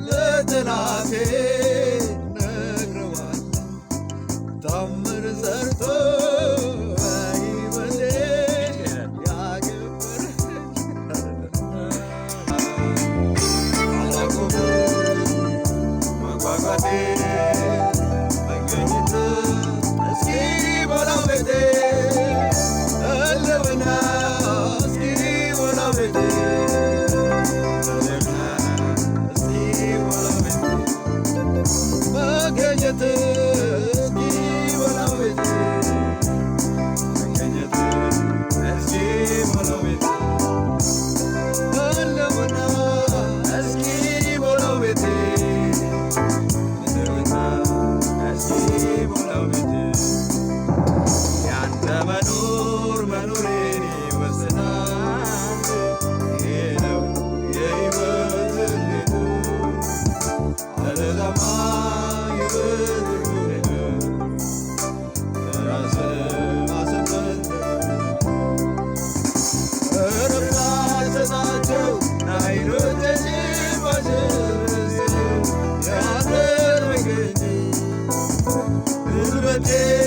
ለጠላቴ ነግረዋለሁ ታምር ሰርቶ በሕይወቴ ያከበረ አላቆምም መጓጓቴን መገኘት እስኪሞላው ቤቴ ህልውና እስኪሞላው ቤቴ መገኘት እስኪሞላው ቤቴ መገኘት እስኪሞላው ቤቴ ህልውና እስኪሞላው ቤቴ ህልውና እስኪሞላው ቤቴ ያንተ መኖር መኖሬን ይወስናል። ይሄ ነው የሕይወት ትልቁ ተለዛማ Yeah.